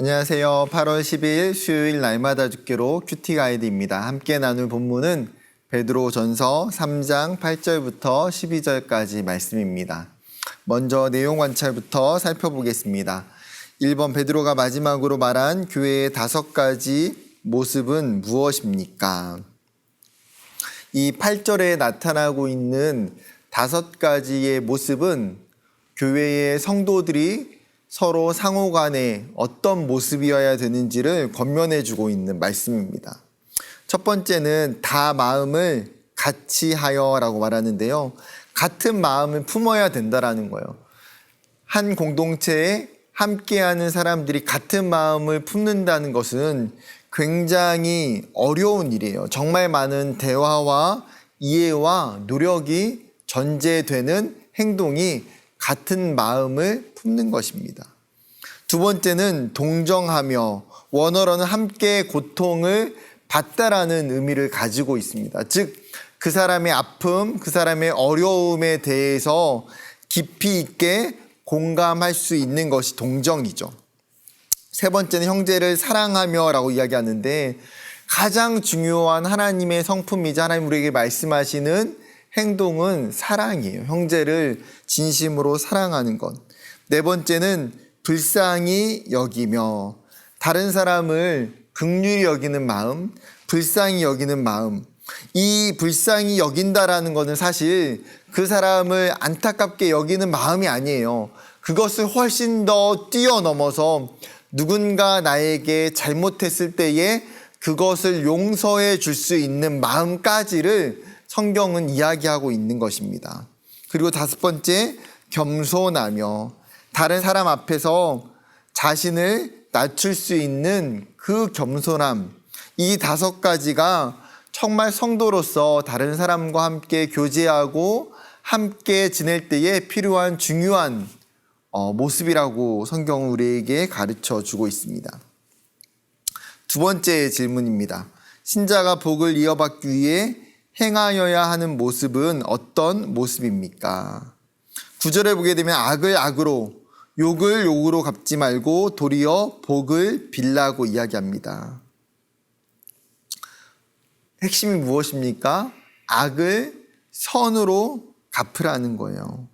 안녕하세요. 8월 12일 수요일 날마다 죽기로 큐티 가이드입니다. 함께 나눌 본문은 베드로전서 3장 8절부터 12절까지 말씀입니다. 먼저 내용 관찰부터 살펴보겠습니다. 1번 베드로가 마지막으로 말한 교회의 5가지 모습은 무엇입니까? 이 8절에 나타나고 있는 5가지의 모습은 교회의 성도들이 서로 상호간에 어떤 모습이어야 되는지를 권면해 주고 있는 말씀입니다. 첫 번째는 다 마음을 같이 하여라고 말하는데요. 같은 마음을 품어야 된다라는 거예요. 한 공동체에 함께하는 사람들이 같은 마음을 품는다는 것은 굉장히 어려운 일이에요. 정말 많은 대화와 이해와 노력이 전제되는 행동이 같은 마음을 품는 것입니다. 두 번째는 동정하며, 원어로는 함께 고통을 받다라는 의미를 가지고 있습니다. 즉, 그 사람의 아픔, 그 사람의 어려움에 대해서 깊이 있게 공감할 수 있는 것이 동정이죠. 세 번째는 형제를 사랑하며 라고 이야기하는데, 가장 중요한 하나님의 성품이자 하나님 우리에게 말씀하시는 행동은 사랑이에요. 형제를 진심으로 사랑하는 것. 네 번째는 불쌍히 여기며, 다른 사람을 긍휼히 여기는 마음, 불쌍히 여기는 마음. 이 불쌍히 여긴다라는 것은 사실 그 사람을 안타깝게 여기는 마음이 아니에요. 그것을 훨씬 더 뛰어넘어서 누군가 나에게 잘못했을 때에 그것을 용서해 줄 수 있는 마음까지를 성경은 이야기하고 있는 것입니다. 그리고 5번째, 겸손하며, 다른 사람 앞에서 자신을 낮출 수 있는 그 겸손함. 이 5가지가 정말 성도로서 다른 사람과 함께 교제하고 함께 지낼 때에 필요한 중요한 모습이라고 성경은 우리에게 가르쳐 주고 있습니다. 두 번째 질문입니다. 신자가 복을 이어받기 위해 행하여야 하는 모습은 어떤 모습입니까? 9절에 보게 되면 악을 악으로, 욕을 욕으로 갚지 말고 도리어 복을 빌라고 이야기합니다. 핵심이 무엇입니까? 악을 선으로 갚으라는 거예요.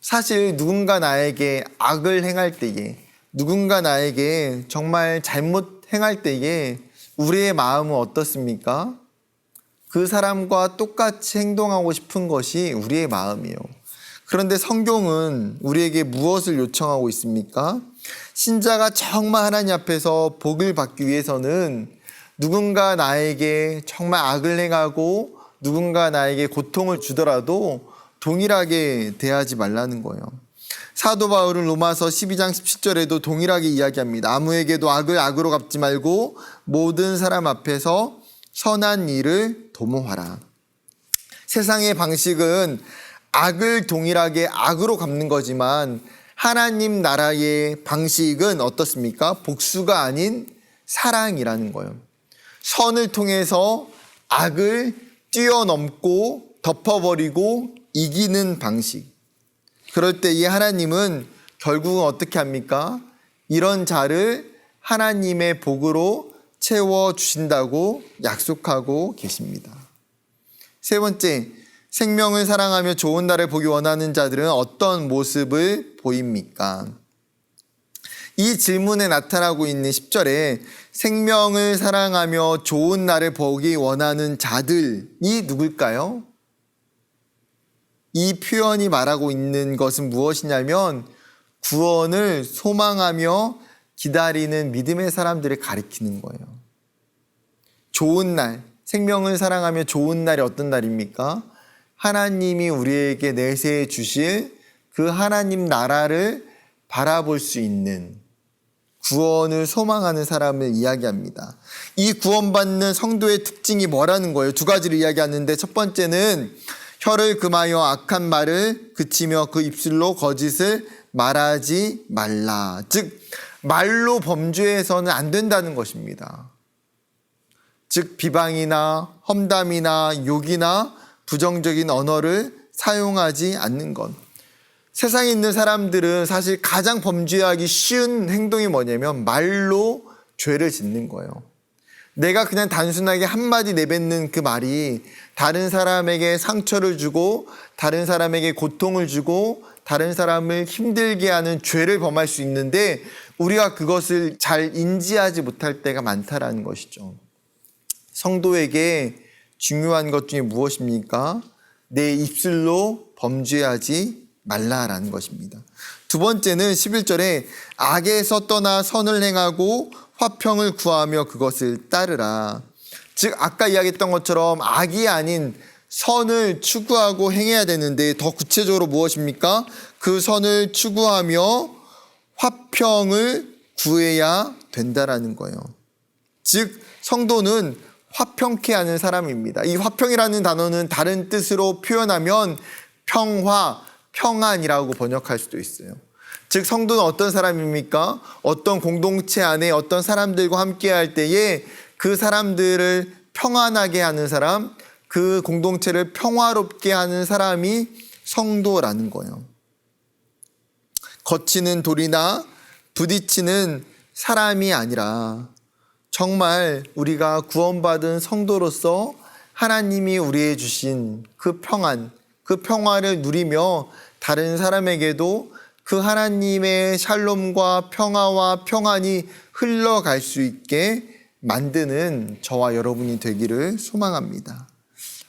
사실 누군가 나에게 악을 행할 때에, 누군가 나에게 정말 잘못 행할 때에 우리의 마음은 어떻습니까? 그 사람과 똑같이 행동하고 싶은 것이 우리의 마음이에요. 그런데 성경은 우리에게 무엇을 요청하고 있습니까? 신자가 정말 하나님 앞에서 복을 받기 위해서는 누군가 나에게 정말 악을 행하고 누군가 나에게 고통을 주더라도 동일하게 대하지 말라는 거예요. 사도 바울은 로마서 12장 17절에도 동일하게 이야기합니다. 아무에게도 악을 악으로 갚지 말고 모든 사람 앞에서 선한 일을 도모하라. 세상의 방식은 악을 동일하게 악으로 갚는 거지만 하나님 나라의 방식은 어떻습니까? 복수가 아닌 사랑이라는 거예요. 선을 통해서 악을 뛰어넘고 덮어버리고 이기는 방식. 그럴 때 이 하나님은 결국은 어떻게 합니까? 이런 자를 하나님의 복으로 채워주신다고 약속하고 계십니다. 세 번째, 생명을 사랑하며 좋은 날을 보기 원하는 자들은 어떤 모습을 보입니까? 이 질문에 나타나고 있는 10절에 생명을 사랑하며 좋은 날을 보기 원하는 자들이 누굴까요? 이 표현이 말하고 있는 것은 무엇이냐면 구원을 소망하며 기다리는 믿음의 사람들을 가리키는 거예요. 좋은 날, 생명을 사랑하며 좋은 날이 어떤 날입니까? 하나님이 우리에게 내세해 주실 그 하나님 나라를 바라볼 수 있는 구원을 소망하는 사람을 이야기합니다. 이 구원받는 성도의 특징이 뭐라는 거예요? 2가지를 이야기하는데, 첫 번째는 혀를 금하여 악한 말을 그치며 그 입술로 거짓을 말하지 말라. 즉 말로 범죄해서는 안 된다는 것입니다. 즉 비방이나 험담이나 욕이나 부정적인 언어를 사용하지 않는 것. 세상에 있는 사람들은 사실 가장 범죄하기 쉬운 행동이 뭐냐면 말로 죄를 짓는 거예요. 내가 그냥 단순하게 한마디 내뱉는 그 말이 다른 사람에게 상처를 주고 다른 사람에게 고통을 주고 다른 사람을 힘들게 하는 죄를 범할 수 있는데 우리가 그것을 잘 인지하지 못할 때가 많다라는 것이죠. 성도에게 중요한 것 중에 무엇입니까? 내 입술로 범죄하지 말라라는 것입니다. 두 번째는 11절에 악에서 떠나 선을 행하고 화평을 구하며 그것을 따르라. 즉 아까 이야기했던 것처럼 악이 아닌 선을 추구하고 행해야 되는데 더 구체적으로 무엇입니까? 그 선을 추구하며 화평을 구해야 된다라는 거예요. 즉 성도는 화평케 하는 사람입니다. 이 화평이라는 단어는 다른 뜻으로 표현하면 평화, 평안이라고 번역할 수도 있어요. 즉 성도는 어떤 사람입니까? 어떤 공동체 안에 어떤 사람들과 함께 할 때에 그 사람들을 평안하게 하는 사람, 그 공동체를 평화롭게 하는 사람이 성도라는 거예요. 거치는 돌이나 부딪히는 사람이 아니라 정말 우리가 구원받은 성도로서 하나님이 우리에게 주신 그 평안, 그 평화를 누리며 다른 사람에게도 그 하나님의 샬롬과 평화와 평안이 흘러갈 수 있게 만드는 저와 여러분이 되기를 소망합니다.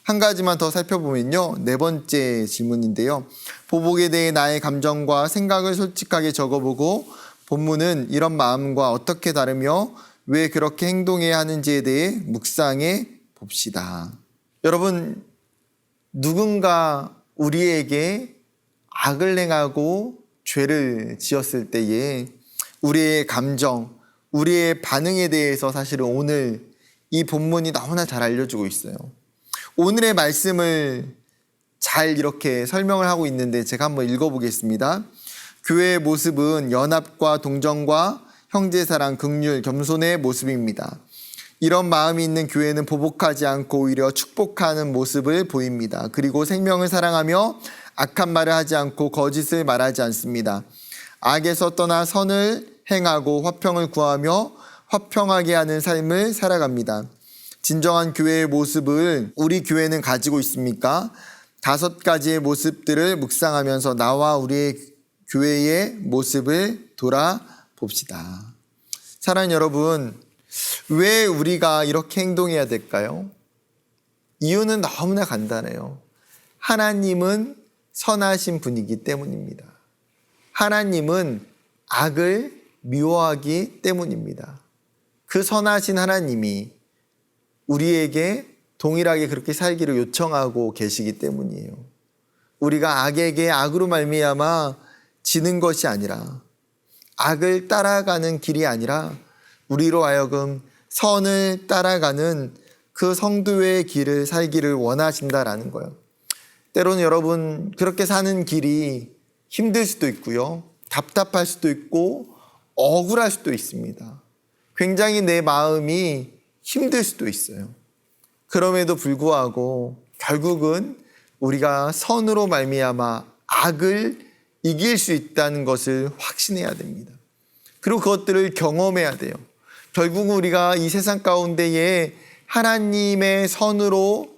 한 가지만 더 살펴보면요. 네 번째 질문인데요. 보복에 대해 나의 감정과 생각을 솔직하게 적어보고 본문은 이런 마음과 어떻게 다르며 왜 그렇게 행동해야 하는지에 대해 묵상해 봅시다. 여러분, 누군가 우리에게 악을 행하고 죄를 지었을 때에 우리의 감정, 우리의 반응에 대해서 사실은 오늘 이 본문이 너무나 잘 알려주고 있어요. 오늘의 말씀을 잘 이렇게 설명을 하고 있는데 제가 한번 읽어보겠습니다. 교회의 모습은 연합과 동정과 형제사랑, 긍휼, 겸손의 모습입니다. 이런 마음이 있는 교회는 보복하지 않고 오히려 축복하는 모습을 보입니다. 그리고 생명을 사랑하며 악한 말을 하지 않고 거짓을 말하지 않습니다. 악에서 떠나 선을 행하고 화평을 구하며 화평하게 하는 삶을 살아갑니다. 진정한 교회의 모습을 우리 교회는 가지고 있습니까? 5가지의 모습들을 묵상하면서 나와 우리의 교회의 모습을 돌아봅시다. 사랑하는 여러분, 왜 우리가 이렇게 행동해야 될까요? 이유는 너무나 간단해요. 하나님은 선하신 분이기 때문입니다. 하나님은 악을 미워하기 때문입니다. 그 선하신 하나님이 우리에게 동일하게 그렇게 살기를 요청하고 계시기 때문이에요. 우리가 악에게 악으로 말미암아 지는 것이 아니라 악을 따라가는 길이 아니라 우리로 하여금 선을 따라가는 그 성도의 길을 살기를 원하신다라는 거예요. 때로는 여러분 그렇게 사는 길이 힘들 수도 있고요. 답답할 수도 있고 억울할 수도 있습니다. 굉장히 내 마음이 힘들 수도 있어요. 그럼에도 불구하고 결국은 우리가 선으로 말미암아 악을 이길 수 있다는 것을 확신해야 됩니다. 그리고 그것들을 경험해야 돼요. 결국 우리가 이 세상 가운데에 하나님의 선으로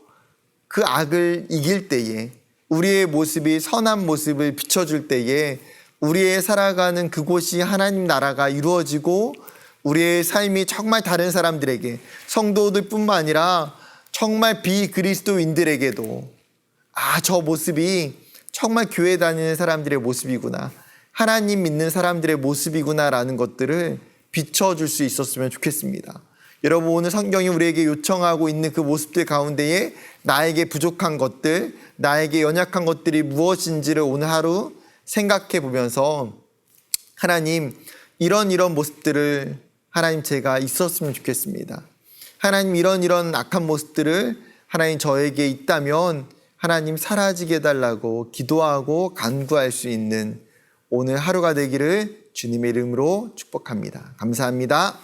그 악을 이길 때에 우리의 모습이 선한 모습을 비춰줄 때에 우리의 살아가는 그곳이 하나님 나라가 이루어지고 우리의 삶이 정말 다른 사람들에게 성도들뿐만 아니라 정말 비그리스도인들에게도 저 모습이 정말 교회 다니는 사람들의 모습이구나, 하나님 믿는 사람들의 모습이구나라는 것들을 비춰줄 수 있었으면 좋겠습니다. 여러분, 오늘 성경이 우리에게 요청하고 있는 그 모습들 가운데에 나에게 부족한 것들, 나에게 연약한 것들이 무엇인지를 오늘 하루 생각해 보면서 하나님, 이런 모습들을 하나님 제가 있었으면 좋겠습니다. 하나님, 이런 악한 모습들을 하나님 저에게 있다면 하나님 사라지게 해달라고 기도하고 간구할 수 있는 오늘 하루가 되기를 주님의 이름으로 축복합니다. 감사합니다.